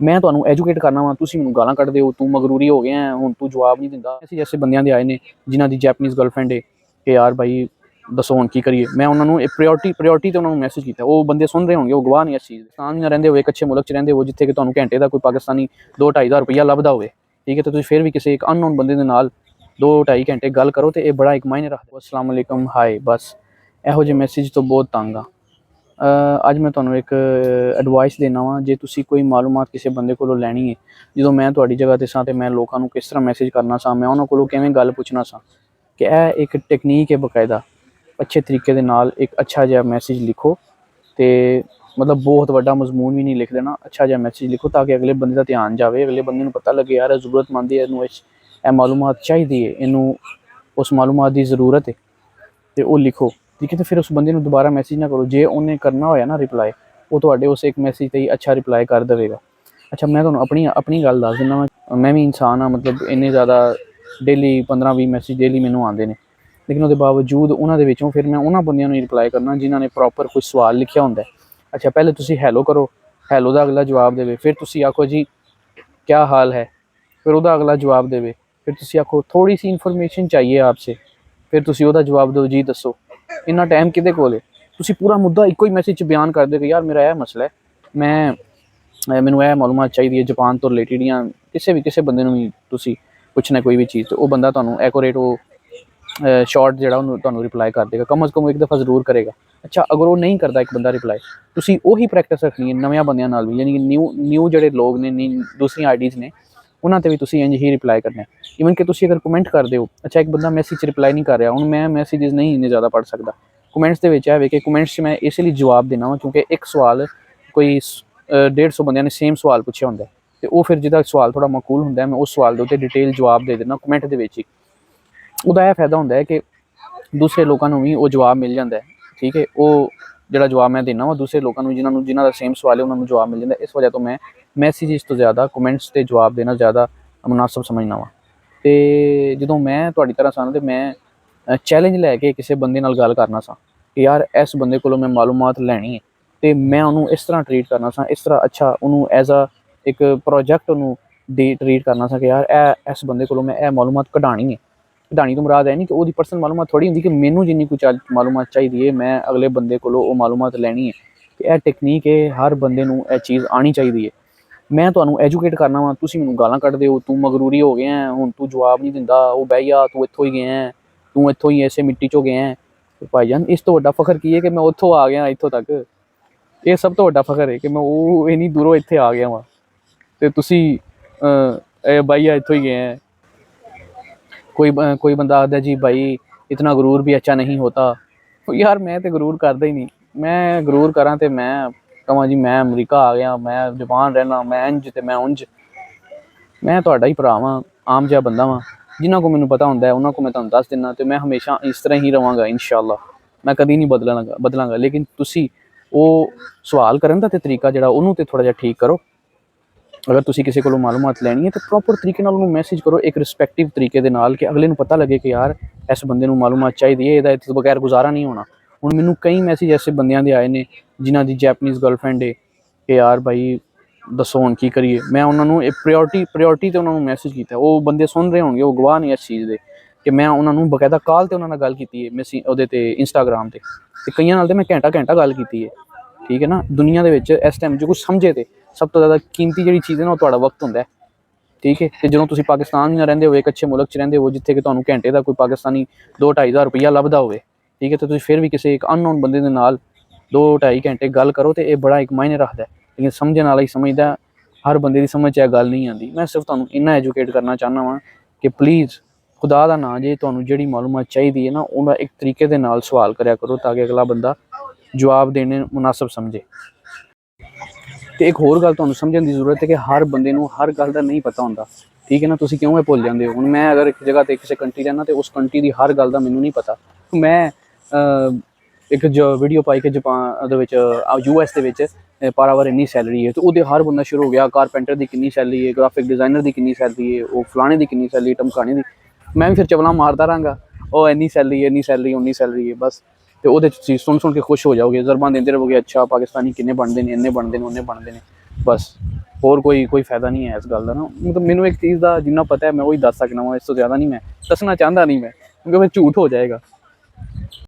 मैं तुहानू एजुकेट करना वा, तुसीं मैनू गालां कड्डदे हो, तू मगरूरी हो गया है, हुण तू जवाब नहीं दिंदा। ऐसे जैसे बंदियां दे आए ने जिन्हां दी जैपनीज़ गर्लफ्रेंड है कि यार भाई दसो हुण की करिए। मैं उन्होंने एक प्रायोरिटी ते उन्होंने मैसेज किया। वो बंदे सुन रहे होंगे, वो गवाह ने इस चीज़ पाकिस्तान में रहिंदे हो, एक अच्छे मुल्क च रहिंदे हो जिथे कि तुहानू घंटे का कोई पाकिस्तानी 2-2.5 हज़ार रुपया लभदा होवे, ठीक है, तो तुसीं फिर भी किसी एक अननोन बंदे दे नाल 2-2.5 घंटे गल करो तो यह बड़ा एक मायने रखदा। अस्सलाम वालेकुम, हाय, बस इहो ਜਿਹੇ मैसेज तो बहुत तंग हाँ। अज मैं तुहानू एक एडवाइस देना वा, जे तुसी कोई मालूमात किसी बंदे कोलों लैनी है, जो मैं तुहाडी जगह ते सां ते मैं लोकां नू किस तरह मैसेज करना सा, मैं उन्हां कोलों किवें गल पुछना सा कि यह एक टेक्नीक है बकायदा, अच्छे तरीके दे नाल एक अच्छा जिहा मैसेज लिखो तो मतलब बहुत वड्डा मजमून भी नहीं लिख देना, अच्छा जिहा मैसेज लिखो ताकि अगले बंदे का ध्यान जाए, अगले बंदे नू पता लगे यार जरूरतमंद है, इनू यह मालूमात चाहिए है, इनू उस मालूमात की ज़रूरत है, तो वो लिखो, ठीक है। तो फिर उस बंदे नू दोबारा मैसेज ना करो, जे उन्हें करना होया ना रिप्लाई, वो तुहाडे उस एक मैसेज ते ही अच्छा रिप्लाई कर देगा। अच्छा, मैं तुहानू अपनी गल दस दिना वा, मैं भी इंसान हाँ, मतलब इन्ने ज़्यादा डेली 15-20 मैसेज डेली मैनू आते हैं, लेकिन उसके बावजूद उन्होंने विचों फिर मैं उन्होंने बंदियां नू रिप्लाई करना जिन्होंने प्रॉपर कोई सवाल लिखा होंगे। अच्छा, पहले तुसी हैलो करो, हैलो का अगला जवाब देवे, फिर तुसी आखो जी क्या हाल है, फिर वह अगला जवाब देवे, फिर तुसी आखो थोड़ी सी इन्फॉर्मेशन चाहिए आपसे, फिर तुसी वह जवाब दो जी दसो। इन्ना टाइम किदे कोल है? तुसी पूरा मुद्दा इको ही मैसेज बयान कर दे कि यार मेरा यह मसला है, मैनू यह मालूमात चाहिए है जापान तो रिलेटिड, या किसी बंदे नू भी तुसी पुछना कोई भी चीज़, तो वह बंदा तुहानू एक्यूरेट वो शॉर्ट जो तुहानू रिप्लाई कर देगा, कम अज़ कम एक दफ़ा जरूर करेगा। अच्छा, अगर वो नहीं करता एक बंदा रिप्लाई, तुसी उही प्रैक्टिस रखनी है नव्या बंदियां नाल भी, यानी कि न्यू जोड़े लोग ने, दूसरी आईडीज़ ने, उन्होंने ते भी तुसी इंज ही रिप्लाई करना है। ईवन कि तुसी अगर कमेंट करते हो, अच्छा एक बंदा मैसेज रिप्लाई नहीं कर रहा, हूँ मैं मैसेजेस नहीं इन्ने ज़्यादा पढ़ सकता, कमेंट्स के विच है कि कमेंट्स मैं इसलिए जवाब देना वा क्योंकि एक सवाल कोई 150 बंदियां ने सेम सवाल पूछा होंगे, तो वो फिर जिहदा सवाल थोड़ा माकूल होंगे, मैं उस सवाल के उत्ते डिटेल जवाब दे देना कमेंट के विच ही। उसका यह फायदा होंदा है कि दूसरे लोगों को भी वो जवाब मिल जाता है, ठीक है, वो जो जवाब मैं देना वा दूसरे लोगों को जिन्हों का सेम सवाल है उन्होंने जवाब मिल जाता है। इस वजह तो मैं मैसेजेस तो ज़्यादा कमेंट्स से जवाब देना ज़्यादा मुनासिब समझना वा। तो जो मैं तुहाडी तरह सा तो मैं चैलेंज लैके किसी बंदे नाल गल करना सा कि यार इस बंदे कोलों मैं मालूमात लैनी है, तो मैं उन्होंने इस तरह ट्रीट करना सा, इस तरह अच्छा उन्होंने एज अ एक प्रोजैक्ट उन्होंने ट्रीट करना सा कि यार इस बंदे कोलों मैं मालूमात कढ़ानी है। कढ़ानी तो मुराद है नहीं कि वो पर्सनल मालूमात थोड़ी होंगी कि मैनू जिन्नी कुछ मालूमात चाहिए है, मैं अगले बंदे कोलों वो मालूमात लैनी है, कि यह टेक्नीक है, हर बंदे नू यह चीज़ आनी चाहिए है। मैं तुहानू एजुकेट करना वा, तुसीं मैनू गालां कड्डदे हो, तू मगरूरी हो गया है, हुण तू जवाब नहीं दिंदा, वो बह जा, तू इत्थों ही गया है, तू इत्थों ही इसे मिट्टी चों गया है। तो भाईजान इस तो वड्डा फखर की है कि मैं उत्थों आ गया इत्थों तक, ये सब तो वड्डा फखर है कि मैं वो इन्नी दूरों इत्थे आ गया वा, तो तुसीं भाईया इत्थों ही गए हैं। कोई बंदा आखदा जी भाई इतना गरूर भी अच्छा नहीं होता, यार मैं तो गरूर करदा ही नहीं, मैं गरूर करा तो मैं कहां जी मैं अमरीका आ गया, मैं जापान रहना, मैं इंज तो मैं उंज, मैं तुहाडा ही भरा वां, आम जिहा बंदा वां, जिन्हां को मैनू पता होंदा है उन्हां को मैं तुहानू दस दिना, तो मैं हमेशा इस तरह ही रवांगा इंशाअल्लाह, मैं कभी नहीं बदलांगा। लेकिन तुसी वो सवाल करन दा ते तरीका जिहड़ा उहनूं ते थोड़ा जिहा ठीक करो। अगर तुसी किसी कोलों मालूमात लैनी है तो प्रॉपर तरीके नाल उन्होंने मैसेज करो, एक रिस्पैक्टिव तरीके दे नाल, कि अगले नू पता लगे कि यार इस बंदे नू मालूमात चाहिए है, इहदा बगैर गुजारा नहीं होना। हुण मैनू कई मैसेज ऐसे बंदियां दे आए ने जिन्हां दी जैपनीज़ गर्लफ्रेंड है कि यार भाई दसो हुण की करिए। मैं उन्होंने एक प्रायोरिटी ते उन्होंने मैसेज किया, वो बंदे सुन रहे होंगे, वो गवाह ने इस चीज़ के, कि मैं उन्होंने बकायदा कॉल ते उन्होंने गल की है, मैं उहदे ते इंस्टाग्राम ते कईयां नाल ते मैं घंटा गल की है, ठीक है ना। दुनिया के विच इस टाइम जो कुछ समझे तो सब तो ज़्यादा कीमती जी चीज़ है ना, वो तुहाडा वक्त होंदा है, ठीक है। तो जो तुसी पाकिस्तान में रहिंदे हो, एक अच्छे मुल्क च रहिंदे हो जिथे कि तुहानू घंटे का कोई पाकिस्तानी 2-2.5 हज़ार रुपया लभदा होवे, ठीक है, तो तुसी फिर भी किसी एक अननोन बंदे दे नाल 2-2.5 घंटे गल करो तो यह बड़ा एक मायने रखता है। लेकिन समझने वाला ही समझदा, हर बंदे की समझ च गल नहीं आती। मैं सिर्फ तुहानू इन्ना एजुकेट करना चाहना वा कि प्लीज़ खुदा दा नां जे तुहानू जिहड़ी मालूमात चाहिए है ना, उहदा एक तरीके दे नाल सवाल करया करो ताकि अगला बंदा जवाब देने मुनासिब समझे। तो एक होर गल तुहानू समझने की जरूरत है कि हर बंदे नू हर गल का नहीं पता होंदा, ठीक है ना। तुसी क्यों भुल जाते हो? हुण मैं अगर एक जगह ते किसी कंट्री रहना तो उस कंट्री की हर गल का मैनू नहीं पता, मैं एक वीडियो पाई कि जापान US के पारावर इन्नी सैलरी है, तो वो हर बंदा शुरू हो गया कारपेंटर की कितनी सैलरी है, ग्राफिक डिजाइनर की कितनी सैलरी है, वो फलाने की कितनी सैलरी, टमकाने की। मैं भी फिर चवला मारता रहांगा, वो इन्नी सैलरी है, इन्नी सैलरी, उन्नी सैलरी है, बस। तो वो सुन के खुश हो जाओगे, जरबा देंदे रहोगे, अच्छा पाकिस्तानी किन्ने बनते हैं, इन्ने बनते हैं, उन्ने बनते हैं। ਬਸ ਹੋਰ ਕੋਈ ਫਾਇਦਾ ਨਹੀਂ ਹੈ ਇਸ ਗੱਲ ਦਾ ਨਾ। ਮਤਲਬ ਮੈਨੂੰ ਇੱਕ ਚੀਜ਼ ਦਾ ਜਿੰਨਾ ਪਤਾ ਹੈ ਮੈਂ ਉਹੀ ਦੱਸ ਸਕਦਾ ਵਾਂ, ਇਸ ਤੋਂ ਜ਼ਿਆਦਾ ਨਹੀਂ ਮੈਂ ਦੱਸਣਾ ਚਾਹੁੰਦਾ, ਨਹੀਂ ਮੈਂ, ਕਿਉਂਕਿ ਫਿਰ ਝੂਠ ਹੋ ਜਾਏਗਾ।